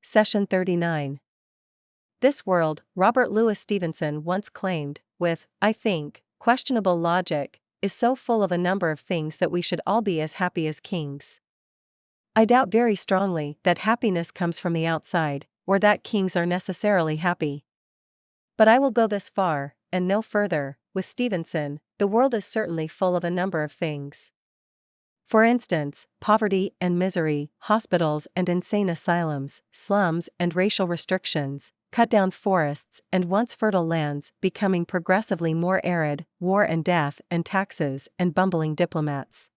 Session 39. This world, Robert Louis Stevenson once claimed, with, I think, questionable logic, is so full of a number of things that we should all be as happy as kings. I doubt very strongly that happiness comes from the outside, or that kings are necessarily happy. But I will go this far, and no further. With Stevenson, the world is certainly full of a number of things. For instance, poverty and misery, hospitals and insane asylums, slums and racial restrictions, cut down forests and once fertile lands becoming progressively more arid, war and death and taxes and bumbling diplomats.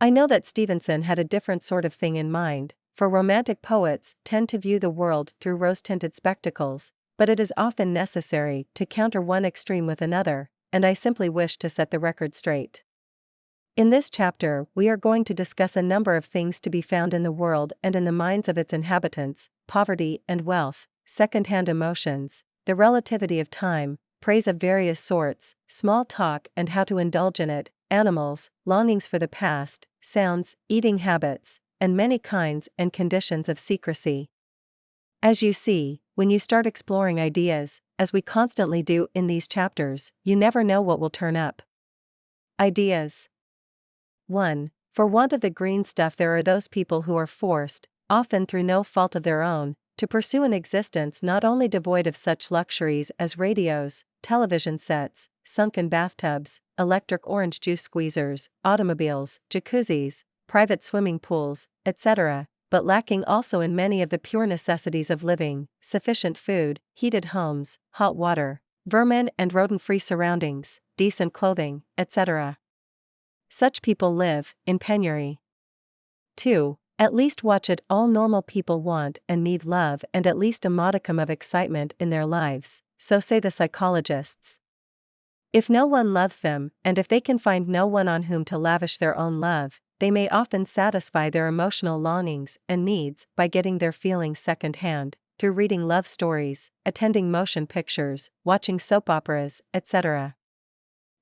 I know that Stevenson had a different sort of thing in mind, for romantic poets tend to view the world through rose-tinted spectacles, but it is often necessary to counter one extreme with another, and I simply wish to set the record straight. In this chapter, we are going to discuss a number of things to be found in the world and in the minds of its inhabitants: poverty and wealth, second-hand emotions, the relativity of time, praise of various sorts, small talk and how to indulge in it, animals, longings for the past, sounds, eating habits, and many kinds and conditions of secrecy. As you see, when you start exploring ideas, as we constantly do in these chapters, you never know what will turn up. Ideas. 1. For want of the green stuff, there are those people who are forced, often through no fault of their own, to pursue an existence not only devoid of such luxuries as radios, television sets, sunken bathtubs, electric orange juice squeezers, automobiles, jacuzzis, private swimming pools, etc., but lacking also in many of the pure necessities of living: sufficient food, heated homes, hot water, vermin and rodent-free surroundings, decent clothing, etc. Such people live in penury. 2. At least watch it, all normal people want and need love and at least a modicum of excitement in their lives, so say the psychologists. If no one loves them, and if they can find no one on whom to lavish their own love, they may often satisfy their emotional longings and needs by getting their feelings second-hand, through reading love stories, attending motion pictures, watching soap operas, etc.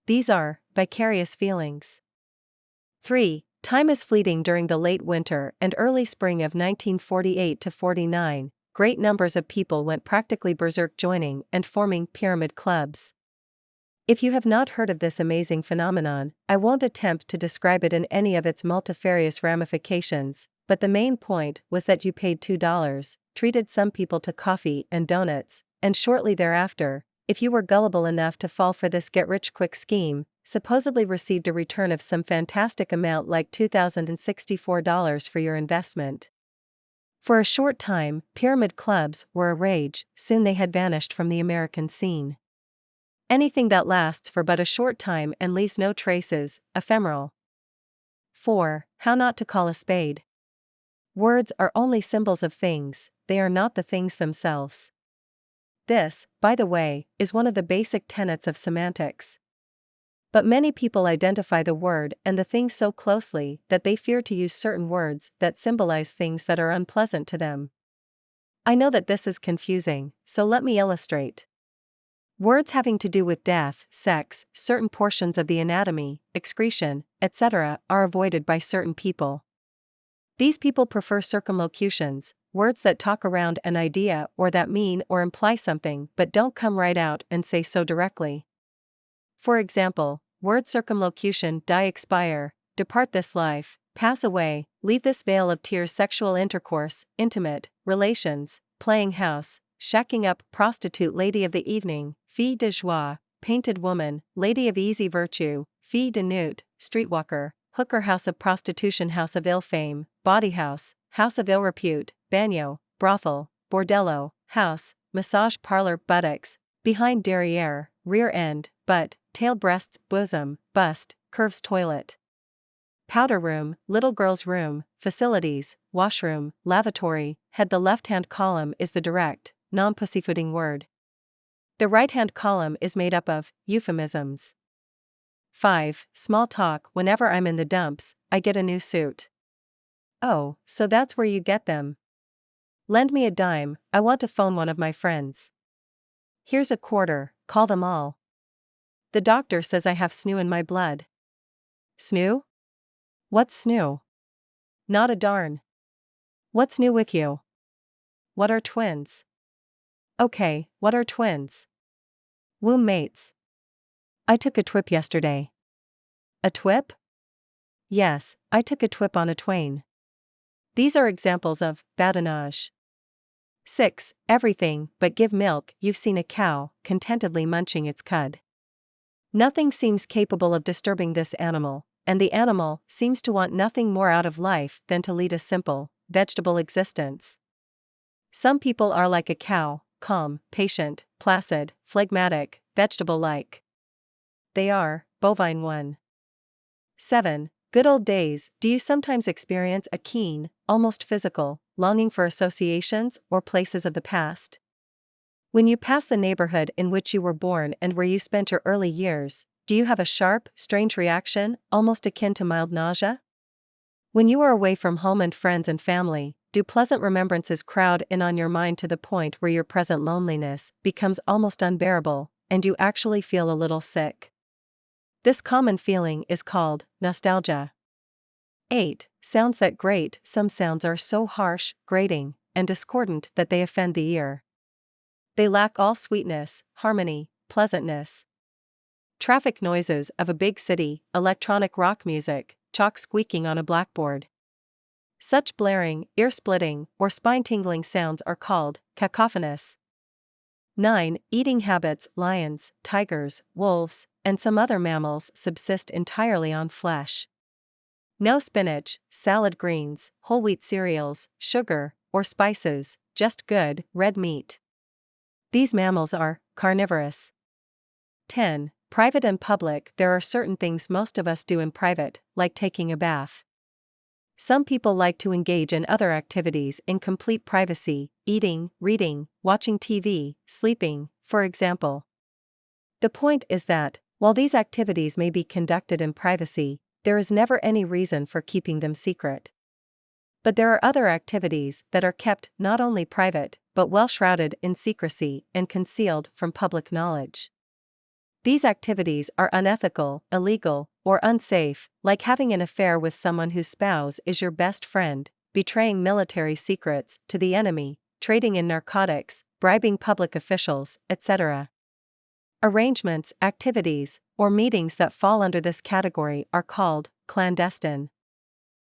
These are vicarious feelings. 3. Time is fleeting. During the late winter and early spring of 1948 to 49, great numbers of people went practically berserk, joining and forming pyramid clubs. If you have not heard of this amazing phenomenon, I won't attempt to describe it in any of its multifarious ramifications, but the main point was that you paid $2, treated some people to coffee and donuts, and shortly thereafter, if you were gullible enough to fall for this get-rich-quick scheme, supposedly received a return of some fantastic amount like $2,064 for your investment. For a short time, pyramid clubs were a rage. Soon they had vanished from the American scene. Anything that lasts for but a short time and leaves no traces, ephemeral. 4. How not to call a spade. Words are only symbols of things, they are not the things themselves. This, by the way, is one of the basic tenets of semantics. But many people identify the word and the thing so closely that they fear to use certain words that symbolize things that are unpleasant to them. I know that this is confusing, so let me illustrate. Words having to do with death, sex, certain portions of the anatomy, excretion, etc., are avoided by certain people. These people prefer circumlocutions, words that talk around an idea or that mean or imply something but don't come right out and say so directly. For example, word circumlocution: die, expire, depart this life, pass away, leave this vale of tears, sexual intercourse, intimate relations, playing house, shacking up, prostitute, lady of the evening, fille de joie, painted woman, lady of easy virtue, fille de nuit, streetwalker, hooker, house of prostitution, house of ill fame, bawdy house, house of ill repute, bagnio, brothel, bordello, house, massage parlor, buttocks, behind, derriere, rear end, butt, tail, breasts, bosom, bust, curves, toilet, powder room, little girl's room, facilities, washroom, lavatory, head. The left-hand column is the direct, non-pussyfooting word. The right-hand column is made up of euphemisms. 5. Small talk: whenever I'm in the dumps, I get a new suit. Oh, so that's where you get them. Lend me a dime, I want to phone one of my friends. Here's a quarter, call them all. The doctor says I have snoo in my blood. Snoo? What's snoo? Not a darn. What's new with you? what are twins? Okay, what are twins? Womb mates. I took a trip yesterday. A twip? Yes, I took a twip on a twain. These are examples of badinage. 6. Everything but give milk. You've seen a cow contentedly munching its cud. Nothing seems capable of disturbing this animal, and the animal seems to want nothing more out of life than to lead a simple, vegetable existence. Some people are like a cow, calm, patient, placid, phlegmatic, vegetable-like. They are, bovine 1. 7. Good old days. Do you sometimes experience a keen, almost physical, longing for associations or places of the past? When you pass the neighborhood in which you were born and where you spent your early years, do you have a sharp, strange reaction, almost akin to mild nausea? When you are away from home and friends and family, do pleasant remembrances crowd in on your mind to the point where your present loneliness becomes almost unbearable, and you actually feel a little sick? This common feeling is called nostalgia. 8. Sounds that grate. Some sounds are so harsh, grating, and discordant that they offend the ear. They lack all sweetness, harmony, pleasantness. Traffic noises of a big city, electronic rock music, chalk squeaking on a blackboard. Such blaring, ear-splitting, or spine-tingling sounds are called cacophonous. 9. Eating habits. Lions, tigers, wolves, and some other mammals subsist entirely on flesh. No spinach, salad greens, whole wheat cereals, sugar, or spices, just good, red meat. These mammals are carnivorous. 10. Private and public. There are certain things most of us do in private, like taking a bath. Some people like to engage in other activities in complete privacy, eating, reading, watching TV, sleeping, for example. The point is that, while these activities may be conducted in privacy, there is never any reason for keeping them secret. But there are other activities that are kept not only private, but well shrouded in secrecy and concealed from public knowledge. These activities are unethical, illegal, or unsafe, like having an affair with someone whose spouse is your best friend, betraying military secrets to the enemy, trading in narcotics, bribing public officials, etc. Arrangements, activities, or meetings that fall under this category are called clandestine.